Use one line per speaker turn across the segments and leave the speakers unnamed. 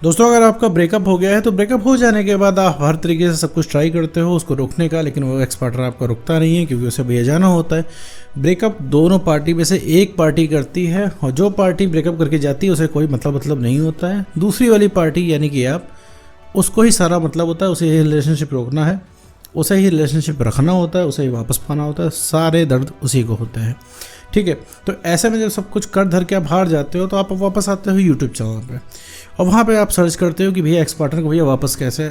दोस्तों, अगर आपका ब्रेकअप हो गया है तो ब्रेकअप हो जाने के बाद आप हर तरीके से सब कुछ ट्राई करते हो उसको रोकने का, लेकिन वो एक्स पार्टनर आपका रुकता नहीं है क्योंकि उसे भैया जाना होता है। ब्रेकअप दोनों पार्टी में से एक पार्टी करती है और जो पार्टी ब्रेकअप करके जाती है उसे कोई मतलब नहीं होता है। दूसरी वाली पार्टी यानी कि आप, उसको ही सारा मतलब होता है, उसे ही रिलेशनशिप रोकना है, उसे ही रिलेशनशिप रखना होता है, उसे ही वापस पाना होता है, सारे दर्द उसी को होते हैं। ठीक है, तो ऐसे में जब सब कुछ कर धर के आप हार जाते हो तो आप वापस आते हो यूट्यूब चैनल पे और वहाँ पे आप सर्च करते हो कि भैया एक्स पार्टनर को भैया वापस कैसे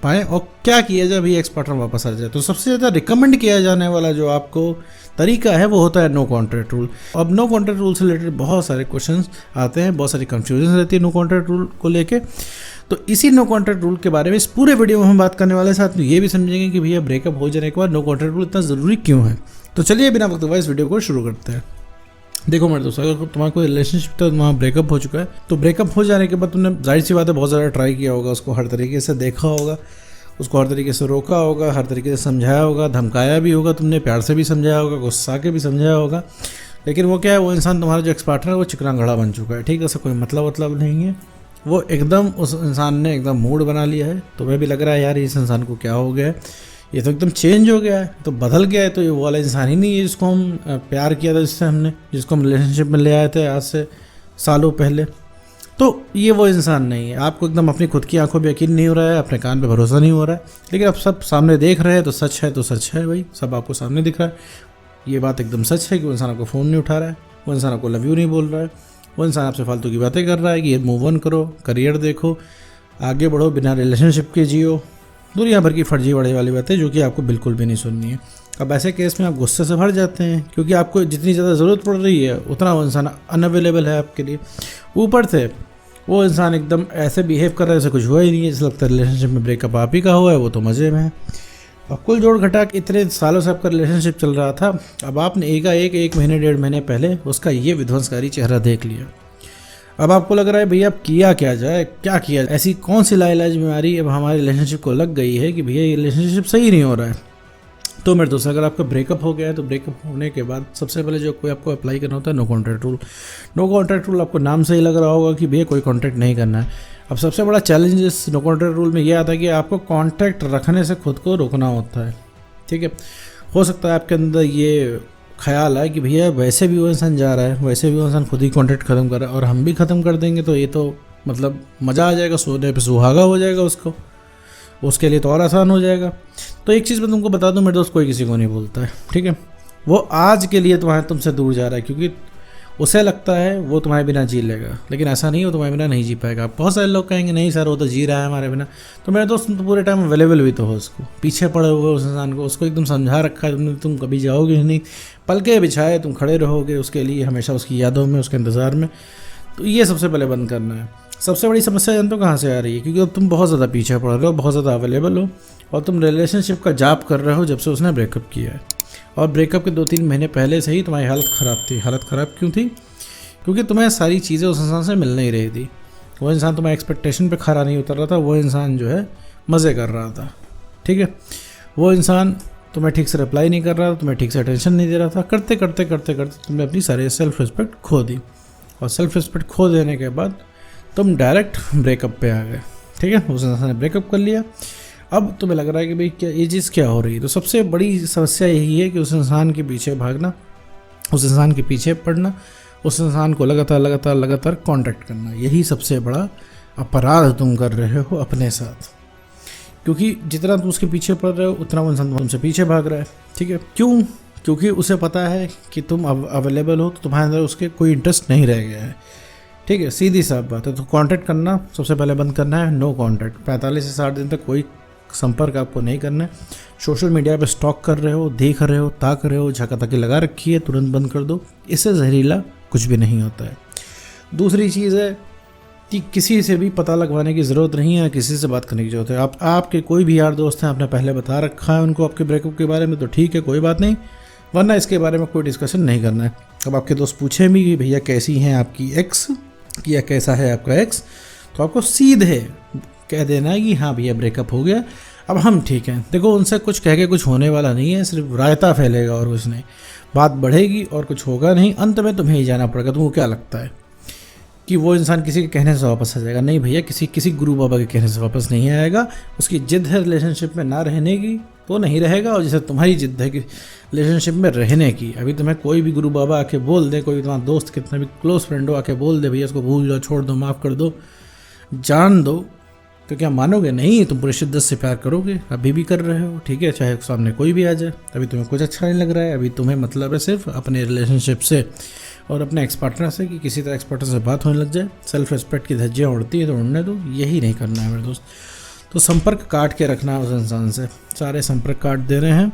पाएँ और क्या किया जाए भैया एक्स पार्टनर वापस आ जाए। तो सबसे ज़्यादा रिकमेंड किया जाने वाला जो आपको तरीका है वो होता है नो कॉन्ट्रैक्ट रूल। अब नो कॉन्ट्रैक्ट रूल से रिलेटेड बहुत सारे क्वेश्चंस आते हैं, बहुत सारी कन्फ्यूजन रहती है नो कॉन्ट्रैक्ट रूल को लेके। तो इसी नो कॉन्ट्रैक्ट रूल के बारे में इस पूरे वीडियो में हम बात करने वाले, साथ में ये भी समझेंगे कि भैया ब्रेकअप हो जाने के बाद नो कॉन्ट्रैक्ट रूल इतना ज़रूरी क्यों है। तो चलिए बिना वक्त इस वीडियो को शुरू करते हैं। देखो मेरे दोस्तों, अगर तुम्हारा कोई रिलेशनशिप था, तुम्हारा ब्रेकअप हो चुका है, तो ब्रेकअप हो जाने के बाद तुमने जाहिर सी बात है बहुत ज़्यादा ट्राई किया होगा, उसको हर तरीके से देखा होगा, उसको हर तरीके से रोका होगा, हर तरीके से समझाया होगा, धमकाया भी होगा, तुमने प्यार से भी समझाया होगा, गुस्सा के भी समझाया होगा, लेकिन वो क्या है, वो इंसान तुम्हारा जो एक्स पार्टनर है वो चिकना घड़ा बन चुका है। ठीक है, ऐसा कोई मतलब नहीं है, वो एकदम उस इंसान ने एकदम मूड बना लिया है। तुम्हें भी लग रहा है यार इस इंसान को क्या हो गया है, ये तो एकदम चेंज हो गया है, तो बदल गया है, तो ये वो वाला इंसान ही नहीं है जिसको हम प्यार किया था, जिसको हम रिलेशनशिप में ले आए थे आज से सालों पहले। तो ये वो इंसान नहीं है। आपको एकदम अपनी खुद की आंखों पे यकीन नहीं हो रहा है, अपने कान पे भरोसा नहीं हो रहा है, लेकिन आप सब सामने देख रहे हैं तो सच है, तो सच है भाई, सब आपको सामने दिख रहा है। ये बात एकदम सच है कि वो इंसान आपको फ़ोन नहीं उठा रहा है, वो इंसान आपको लव यू नहीं बोल रहा है, वो इंसान आपसे फालतू की बातें कर रहा है कि ये मूव ऑन करो, करियर देखो, आगे बढ़ो, बिना रिलेशनशिप के जियो, दुनिया भर की फर्जी बड़े वाली बातें जो कि आपको बिल्कुल भी नहीं सुननी है। अब ऐसे केस में आप गुस्से से भर जाते हैं क्योंकि आपको जितनी ज़्यादा ज़रूरत पड़ रही है उतना वो इंसान अनअवेलेबल है आपके लिए। ऊपर से वो इंसान एकदम ऐसे बिहेव कर रहा है जैसे कुछ हुआ ही नहीं है, जैसे लगता है रिलेशनशिप में ब्रेकअप आप ही का हुआ है, वो तो मज़े में है। अब कुल जोड़ घटा के इतने सालों से आपका रिलेशनशिप चल रहा था, अब आपने एक महीने 1.5 महीने पहले उसका ये विध्वंसकारी चेहरा देख लिया। अब आपको लग रहा है भैया अब किया क्या जाए, क्या किया जाए? ऐसी कौन सी लाइलाज बीमारी अब हमारे रिलेशनशिप को लग गई है कि भैया ये रिलेशनशिप सही नहीं हो रहा है। तो मेरे दोस्त, अगर आपका ब्रेकअप हो गया है तो ब्रेकअप होने के बाद सबसे पहले जो कोई आपको अप्लाई करना होता है no contract rule. No contract rule आपको नाम से ही लग रहा होगा कि भैया कोई कॉन्ट्रैक्ट नहीं करना है। अब सबसे बड़ा चैलेंज इस नो कॉन्ट्रैक्ट रूल में यह आता है कि आपको कॉन्ट्रैक्ट रखने से खुद को रोकना होता है। ठीक है, हो सकता है आपके अंदर ये ख्याल है कि भैया वैसे भी वो इंसान जा रहा है, वैसे भी वो इंसान खुद ही कॉन्ट्रैक्ट ख़त्म कर रहा है और हम भी ख़त्म कर देंगे तो ये तो मतलब मज़ा आ जाएगा, सोने पे सुहागा हो जाएगा उसको, उसके लिए तो और आसान हो जाएगा। तो एक चीज़ मैं तुमको बता दूं मेरे दोस्त, कोई किसी को नहीं बोलता है। ठीक है, वो आज के लिए तुमसे दूर जा रहा है क्योंकि उसे लगता है वो तुम्हारे बिना जी लेगा, लेकिन ऐसा नहीं, वो तुम्हारे बिना नहीं जी पाएगा। बहुत सारे लोग कहेंगे नहीं सर वो तो जी रहा है हमारे बिना, तो मेरे दोस्त तो पूरे टाइम अवेलेबल भी तो हो, उसको पीछे पड़े हुए उस इंसान को, उसको एकदम समझा रखा है तुमने, तुम कभी जाओगे ही नहीं, पलके बिछाए तुम खड़े रहोगे उसके लिए हमेशा, उसकी यादों में, उसके इंतज़ार में। तो ये सबसे पहले बंद करना है। सबसे बड़ी समस्या जानते हो कहाँ से आ रही है? क्योंकि अब तुम बहुत ज़्यादा पीछे पड़ रहे हो, बहुत ज़्यादा अवेलेबल हो और तुम रिलेशनशिप का जाप कर रहे हो जब से उसने ब्रेकअप किया है। और ब्रेकअप के 2-3 महीने पहले से ही तुम्हारी हालत ख़राब थी। हालत ख़राब क्यों थी? क्योंकि तुम्हें सारी चीज़ें उस इंसान से मिल नहीं रही थी। वो इंसान तुम्हारे एक्सपेक्टेशन पे खरा नहीं उतर रहा था, वो इंसान जो है मज़े कर रहा था। ठीक है, वो इंसान तुम्हें ठीक से रिप्लाई नहीं कर रहा था, तुम्हें ठीक से अटेंशन नहीं दे रहा था। करते करते तुमने अपनी सारी सेल्फ रिस्पेक्ट खो दी और सेल्फ रिस्पेक्ट खो देने के बाद तुम डायरेक्ट ब्रेकअप पे आ गए। ठीक है, उस इंसान ने ब्रेकअप कर लिया। अब तुम्हें लग रहा है कि भाई क्या ये चीज़ क्या हो रही है? तो सबसे बड़ी समस्या यही है कि उस इंसान के पीछे भागना, उस इंसान के पीछे पड़ना, उस इंसान को लगातार कांटेक्ट करना, यही सबसे बड़ा अपराध तुम कर रहे हो अपने साथ। क्योंकि जितना तुम उसके पीछे पड़ रहे हो उतना वो इंसान तुमसे पीछे भाग रहा है। ठीक है, क्यों? क्योंकि उसे पता है कि तुम अवेलेबल हो, तो तुम्हारे अंदर उसके कोई इंटरेस्ट नहीं रह गया है। ठीक है, सीधी साफ बात है। तो कांटेक्ट करना सबसे पहले बंद करना है, नो कांटेक्ट। 45 से 60 दिन तक कोई संपर्क आपको नहीं करना है। सोशल मीडिया पे स्टॉक कर रहे हो, देख रहे हो, ताक रहे हो, झाकाताकी लगा रखी है, तुरंत बंद कर दो। इससे जहरीला कुछ भी नहीं होता है। दूसरी चीज़ है कि किसी से भी पता लगवाने की ज़रूरत नहीं है, किसी से बात करने की ज़रूरत है। आपके कोई भी यार दोस्त हैं, आपने पहले बता रखा है उनको आपके ब्रेकअप के बारे में, तो ठीक है, कोई बात नहीं, वरना इसके बारे में कोई डिस्कशन नहीं करना है। अब आपके दोस्त पूछें भी कि भैया कैसी हैं आपकी एक्स या कैसा है आपका एक्स, तो आपको सीधे कह देना है कि हाँ भैया ब्रेकअप हो गया, अब हम ठीक हैं। देखो, उनसे कुछ कह के कुछ होने वाला नहीं है, सिर्फ रायता फैलेगा और कुछ नहीं, बात बढ़ेगी और कुछ होगा नहीं। अंत में तुम्हें ही जाना पड़ेगा। तुमको क्या लगता है कि वो इंसान किसी के कहने से वापस आ जाएगा। नहीं भैया, किसी गुरु बाबा के कहने से वापस नहीं आएगा। उसकी जिद है रिलेशनशिप में ना रहने की तो नहीं रहेगा, और जैसे तुम्हारी जिद है कि रिलेशनशिप में रहने की, अभी तुम्हें कोई भी गुरु बाबा आके बोल दे, कोई भी तुम्हारा दोस्त कितना भी क्लोज फ्रेंड हो आके बोल दे भैया इसको भूल जाओ, छोड़ दो, माफ़ कर दो, जान दो, तो क्या मानोगे? नहीं, तुम पूरे शिद्दत से प्यार करोगे। अभी भी कर रहे हो, ठीक है, चाहे सामने कोई भी आ जाए। अभी तुम्हें कुछ अच्छा नहीं लग रहा है, अभी तुम्हें मतलब है सिर्फ अपने रिलेशनशिप से और अपने एक्स पार्टनर से कि किसी तरह एक्स पार्टनर से बात होने लग जाए। सेल्फ रिस्पेक्ट की धज्जियाँ उड़ती है तो उड़ने दो, यही नहीं करना है मेरे दोस्त। तो संपर्क काट के रखना है उस इंसान से, सारे संपर्क काट दे रहे हैं।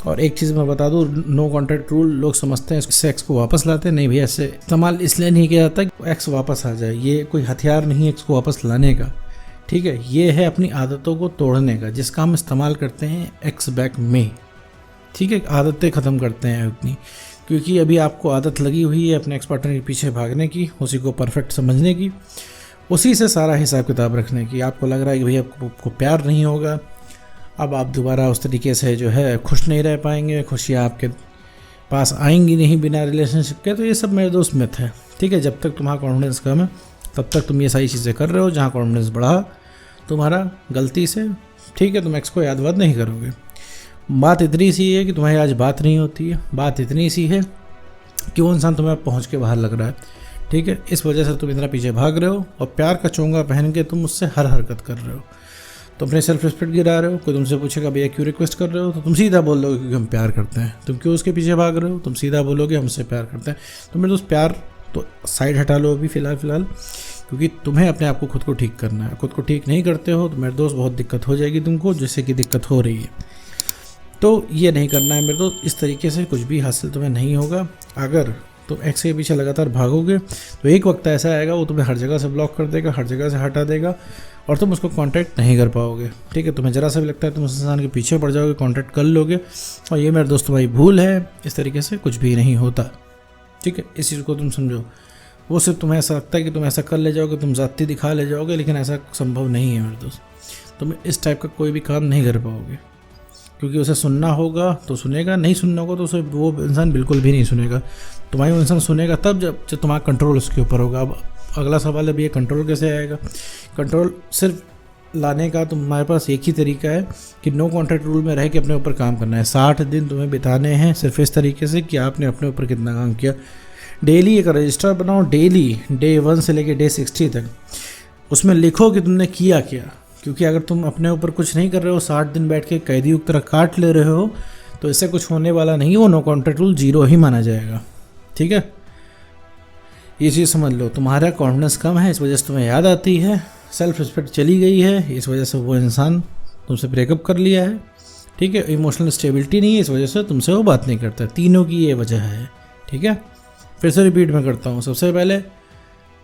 और एक चीज़ मैं बता दूँ, नो कॉन्टैक्ट रूल लोग समझते हैं इससे एक्स को वापस लाते हैं। नहीं भैया, इससे इस्तेमाल इसलिए नहीं किया जाता कि एक्स वापस आ जाए। ये कोई हथियार नहीं है एक्स को वापस लाने का, ठीक है। ये है अपनी आदतों को तोड़ने का, जिसका हम इस्तेमाल करते हैं एक्स बैक में, ठीक है। आदतें ख़त्म करते हैं अपनी, क्योंकि अभी आपको आदत लगी हुई है अपने एक्स पार्टनर के पीछे भागने की, उसी को परफेक्ट समझने की, उसी से सारा हिसाब किताब रखने की। आपको लग रहा है कि भैया आपको प्यार नहीं होगा, अब आप दोबारा उस तरीके से जो है खुश नहीं रह पाएंगे, खुशियाँ आपके पास आएंगी नहीं बिना रिलेशनशिप के। तो ये सब मेरे दोस्त मिथ है, ठीक है। जब तक तुम्हारा कॉन्फिडेंस कम है तब तक तुम ये सारी चीज़ें कर रहे हो। जहाँ कॉन्फिडेंस बढ़ा तुम्हारा गलती से, ठीक है, तुम एक्स को याद नहीं करोगे। बात इतनी सी है कि तुम्हारी आज बात नहीं होती है, बात इतनी सी है कि वो इंसान तुम्हें पहुँच के बाहर लग रहा है, ठीक है। इस वजह से तुम इतना पीछे भाग रहे हो और प्यार का चोंगा पहन के तुम उससे हर हरकत कर रहे हो। तुम अपने सेल्फ रिस्पेक्ट गिरा रहे हो। कोई तुमसे पूछेगा भैया क्यों रिक्वेस्ट कर रहे हो, तो तुम सीधा बोल दोगे क्योंकि हम प्यार करते हैं। तुम क्यों उसके पीछे भाग रहे हो, तुम सीधा बोलोगे हमसे प्यार करते हैं। तो मेरे दोस्त प्यार तो साइड हटा लो अभी फ़िलहाल, क्योंकि तुम्हें अपने आप को खुद को ठीक करना है। खुद को ठीक नहीं करते हो तो मेरे दोस्त बहुत दिक्कत हो जाएगी तुमको, जैसे कि दिक्कत हो रही है। तो ये नहीं करना है मेरे दोस्त। इस तरीके से कुछ भी हासिल तुम्हें नहीं होगा। अगर तुम एक्स के पीछे लगातार भागोगे तो एक वक्त ऐसा आएगा वो तुम्हें हर जगह से ब्लॉक कर देगा, हर जगह से हटा देगा और तुम उसको कांटेक्ट नहीं कर पाओगे, ठीक है। तुम्हें ज़रा सा भी लगता है तुम उस इंसान के पीछे पड़ जाओगे, कांटेक्ट कर लोगे, और ये मेरे दोस्त तुम्हारी भूल है। इस तरीके से कुछ भी नहीं होता, ठीक है। इस चीज़ को तुम समझो। वो सिर्फ तुम्हें ऐसा लगता है कि तुम ऐसा कर ले जाओगे, तुम ज़ाती दिखा ले जाओगे, लेकिन ऐसा संभव नहीं है मेरे दोस्त। तुम इस टाइप का कोई भी काम नहीं कर पाओगे, क्योंकि उसे सुनना होगा तो सुनेगा, नहीं सुनना होगा तो उसे वो इंसान बिल्कुल भी नहीं सुनेगा। तुम्हारी वो इंसान सुनेगा तब जब तुम्हारा कंट्रोल उसके ऊपर होगा। अब अगला सवाल है भैया कंट्रोल कैसे आएगा। कंट्रोल सिर्फ लाने का तुम्हारे पास एक ही तरीका है कि नो कॉन्ट्रैक्ट रूल में रह के अपने ऊपर काम करना है। 60 दिन तुम्हें बिताने हैं सिर्फ इस तरीके से कि आपने अपने ऊपर कितना काम किया। डेली एक रजिस्टर बनाओ, डेली डे 1 से लेकर डे 60 तक उसमें लिखो कि तुमने किया क्या। क्योंकि अगर तुम अपने ऊपर कुछ नहीं कर रहे हो, 60 दिन बैठ के कैदी की तरह काट ले रहे हो, तो इससे कुछ होने वाला नहीं। वो नो कॉन्ट्रैक्ट रूल 0 ही माना जाएगा, ठीक है। ये चीज़ समझ लो। तुम्हारा कॉन्फिडेंस कम है, इस वजह से तुम्हें याद आती है। सेल्फ रिस्पेक्ट चली गई है, इस वजह से वो इंसान तुमसे ब्रेकअप कर लिया है, ठीक है। इमोशनल स्टेबिलिटी नहीं है, इस वजह से तुमसे वो बात नहीं करता। तीनों की ये वजह है, ठीक है। फिर से रिपीट मैं करता हूँ। सबसे पहले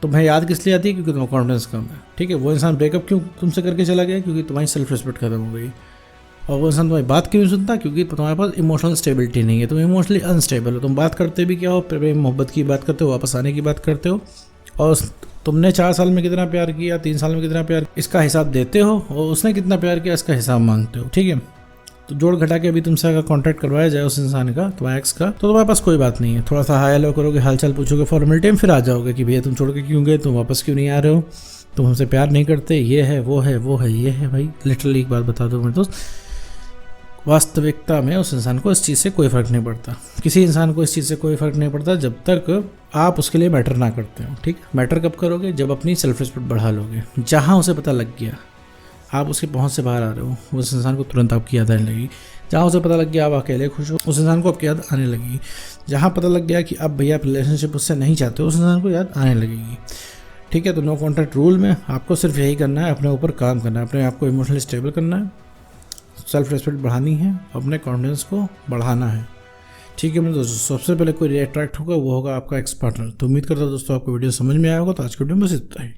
तुम्हें याद किस लिए आती है, क्योंकि तुम्हारा कॉन्फिडेंस कम है, ठीक है। वो इंसान ब्रेकअप क्यों तुमसे करके चला गया, क्योंकि तुम्हारी सेल्फ रिस्पेक्ट खत्म हो गई। और वो इंसान तुम्हारी बात क्यों नहीं सुनता, क्योंकि तुम्हारे पास इमोशनल स्टेबिलिटी नहीं है। तुम इमोशनली अनस्टेबल हो। तुम बात करते भी क्या हो, प्रेम मोहब्बत की बात करते हो, वापस आने की बात करते हो, और तुमने 4 साल में कितना प्यार किया, 3 साल में कितना प्यार, इसका हिसाब देते हो, और उसने कितना प्यार किया इसका हिसाब मांगते हो, ठीक है। तो जोड़ घटा के अभी तुमसे अगर कॉन्टैक्ट करवाया जाए उस इंसान का, तुम्हारे एक्स का, तो तुम्हारे पास कोई बात नहीं है। थोड़ा सा हाई हेलो करोगे, हालचाल पूछोगे, फॉर्मेलिटी में फिर आ जाओगे कि भैया तुम छोड़ के क्यों गए, तुम वापस क्यों नहीं आ रहे हो, तुम हमसे प्यार नहीं करते, ये है वो है वो है ये है। भाई लिटरली एक बात बता दो मेरे दोस्त, वास्तविकता में उस इंसान को इस चीज़ से कोई फ़र्क नहीं पड़ता। किसी इंसान को इस चीज़ से कोई फ़र्क नहीं पड़ता जब तक आप उसके लिए मैटर ना करते हो, ठीक। मैटर कब करोगे, जब अपनी सेल्फ रिस्पेक्ट बढ़ा लोगे। जहाँ उसे पता लग गया आप उसकी पहुंच से बाहर आ रहे हो, उस इंसान को तुरंत आपकी याद आने लगी। जहाँ उसे पता लग गया आप अकेले खुश हो, उस इंसान को आपकी याद आने लगेगी। जहाँ पता लग गया कि अब भैया आप रिलेशनशिप उससे नहीं चाहते हो, उस इंसान को याद आने लगेगी, ठीक है। तो नो कॉन्टैक्ट रूल में आपको सिर्फ यही करना है, अपने ऊपर काम करना है, अपने आप को इमोशनली स्टेबल करना है, सेल्फ रिस्पेक्ट बढ़ानी है, अपने कॉन्फिडेंस को बढ़ाना है, ठीक है। मेरे दोस्तों सबसे पहले कोई अट्रैक्ट होगा वो होगा आपका एक्स पार्टनर। तो उम्मीद करता हूँ दोस्तों आपको वीडियो समझ में आया होगा। तो आज के वीडियो में बस इतना ही।